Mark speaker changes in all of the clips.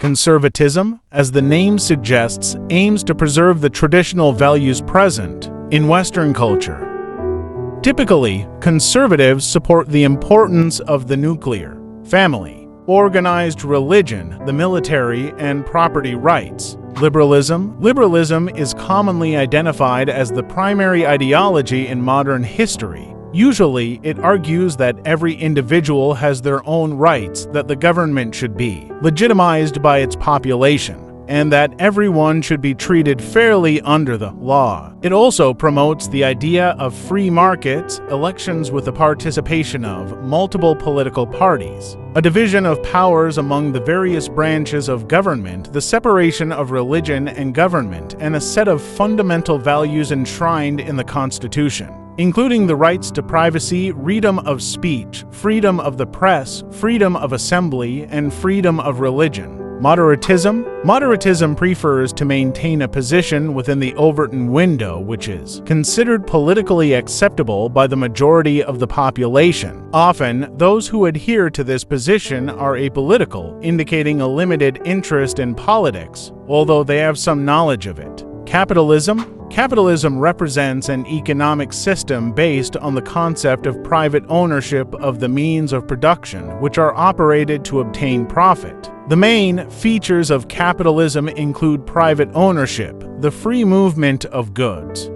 Speaker 1: Conservatism, as the name suggests, aims to preserve the traditional values present in Western culture. Typically, conservatives support the importance of the nuclear family, organized religion, the military, and property rights. Liberalism is commonly identified as the primary ideology in modern history. Usually, it argues that every individual has their own rights, that the government should be legitimized by its population, and that everyone should be treated fairly under the law. It also promotes the idea of free markets, elections with the participation of multiple political parties, a division of powers among the various branches of government, the separation of religion and government, and a set of fundamental values enshrined in the Constitution, including the rights to privacy, freedom of speech, freedom of the press, freedom of assembly, and freedom of religion. Moderatism prefers to maintain a position within the Overton window which is considered politically acceptable by the majority of the population. Often, those who adhere to this position are apolitical, indicating a limited interest in politics, although they have some knowledge of it. Capitalism represents an economic system based on the concept of private ownership of the means of production, which are operated to obtain profit. The main features of capitalism include private ownership, the free movement of goods,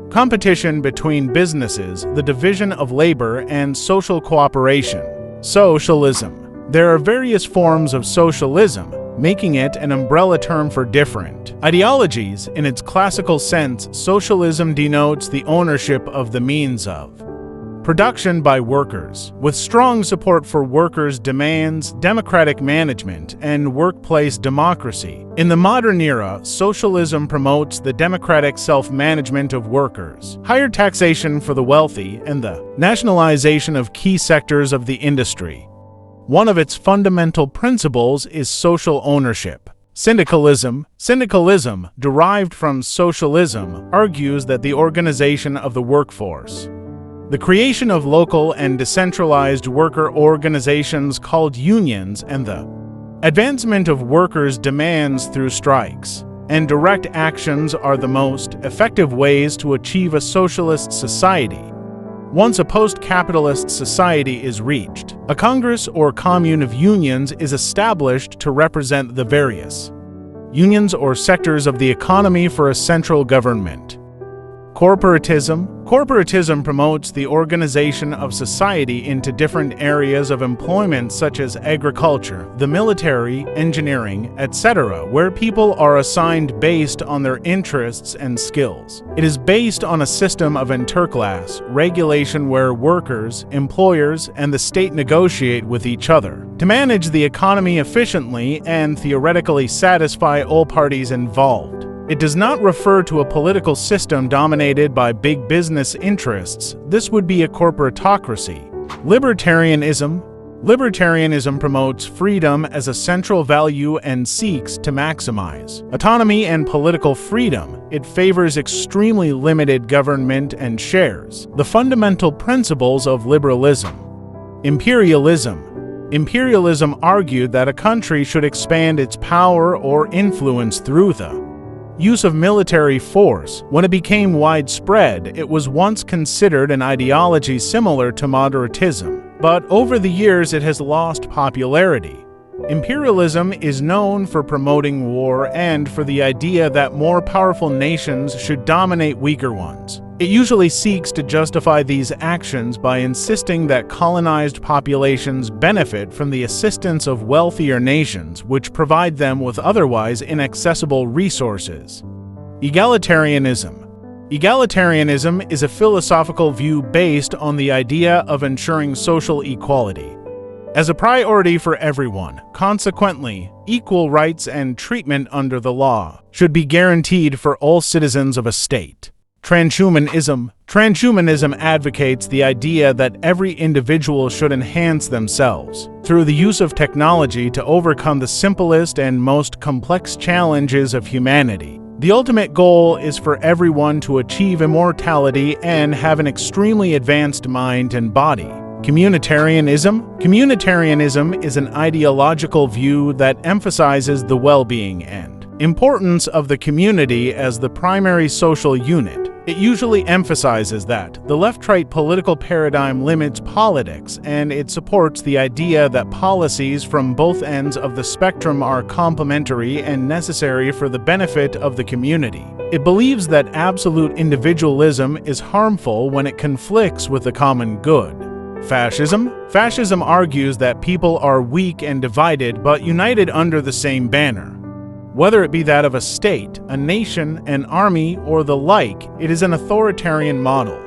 Speaker 1: competition between businesses, the division of labor, and social cooperation. Socialism. There are various forms of socialism, making it an umbrella term for different ideologies. In its classical sense, socialism denotes the ownership of the means of production by workers, with strong support for workers' demands, democratic management, and workplace democracy. In the modern era, socialism promotes the democratic self-management of workers, higher taxation for the wealthy, and the nationalization of key sectors of the industry. One of its fundamental principles is social ownership. Syndicalism, derived from socialism, argues that the organization of the workforce, the creation of local and decentralized worker organizations called unions, and the advancement of workers' demands through strikes and direct actions are the most effective ways to achieve a socialist society. Once a post-capitalist society is reached, a Congress or commune of unions is established to represent the various unions or sectors of the economy for a central government. Corporatism promotes the organization of society into different areas of employment such as agriculture, the military, engineering, etc., where people are assigned based on their interests and skills. It is based on a system of interclass regulation where workers, employers, and the state negotiate with each other to manage the economy efficiently and theoretically satisfy all parties involved. It does not refer to a political system dominated by big business interests. This would be a corporatocracy. Libertarianism promotes freedom as a central value and seeks to maximize autonomy and political freedom. It favors extremely limited government and shares the fundamental principles of liberalism. Imperialism argued that a country should expand its power or influence through the use of military force. When it became widespread, it was once considered an ideology similar to moderatism, but over the years it has lost popularity. Imperialism is known for promoting war and for the idea that more powerful nations should dominate weaker ones. It usually seeks to justify these actions by insisting that colonized populations benefit from the assistance of wealthier nations which provide them with otherwise inaccessible resources. Egalitarianism is a philosophical view based on the idea of ensuring social equality as a priority for everyone. Consequently, equal rights and treatment under the law should be guaranteed for all citizens of a state. Transhumanism advocates the idea that every individual should enhance themselves through the use of technology to overcome the simplest and most complex challenges of humanity. The ultimate goal is for everyone to achieve immortality and have an extremely advanced mind and body. Communitarianism. Communitarianism is an ideological view that emphasizes the well-being and importance of the community as the primary social unit. It usually emphasizes that the left-right political paradigm limits politics, and it supports the idea that policies from both ends of the spectrum are complementary and necessary for the benefit of the community. It believes that absolute individualism is harmful when it conflicts with the common good. Fascism. Fascism argues that people are weak and divided but united under the same banner. Whether it be that of a state, a nation, an army, or the like, it is an authoritarian model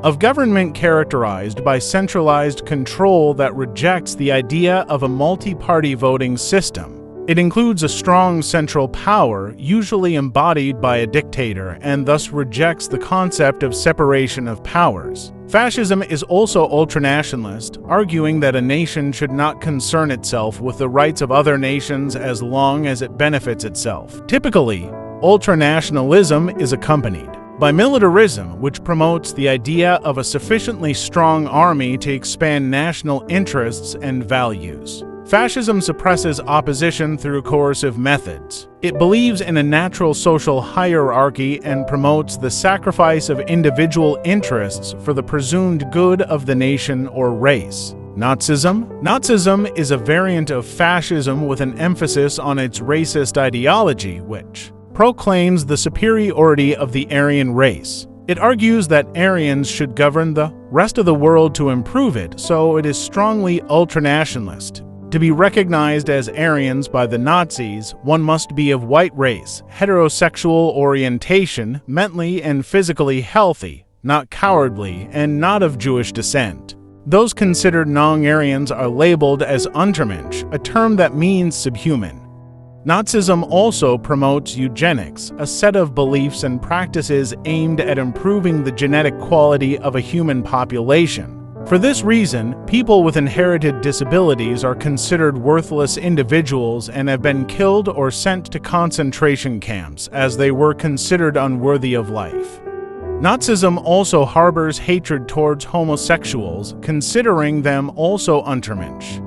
Speaker 1: of government characterized by centralized control that rejects the idea of a multi-party voting system. It includes a strong central power, usually embodied by a dictator, and thus rejects the concept of separation of powers. Fascism is also ultranationalist, arguing that a nation should not concern itself with the rights of other nations as long as it benefits itself. Typically, ultranationalism is accompanied by militarism, which promotes the idea of a sufficiently strong army to expand national interests and values. Fascism suppresses opposition through coercive methods. It believes in a natural social hierarchy and promotes the sacrifice of individual interests for the presumed good of the nation or race. Nazism. Nazism is a variant of fascism with an emphasis on its racist ideology, which proclaims the superiority of the Aryan race. It argues that Aryans should govern the rest of the world to improve it, so it is strongly ultranationalist. To be recognized as Aryans by the Nazis, one must be of white race, heterosexual orientation, mentally and physically healthy, not cowardly, and not of Jewish descent. Those considered non-Aryans are labeled as Untermensch, a term that means subhuman. Nazism also promotes eugenics, a set of beliefs and practices aimed at improving the genetic quality of a human population. For this reason, people with inherited disabilities are considered worthless individuals and have been killed or sent to concentration camps as they were considered unworthy of life. Nazism also harbors hatred towards homosexuals, considering them also Untermensch.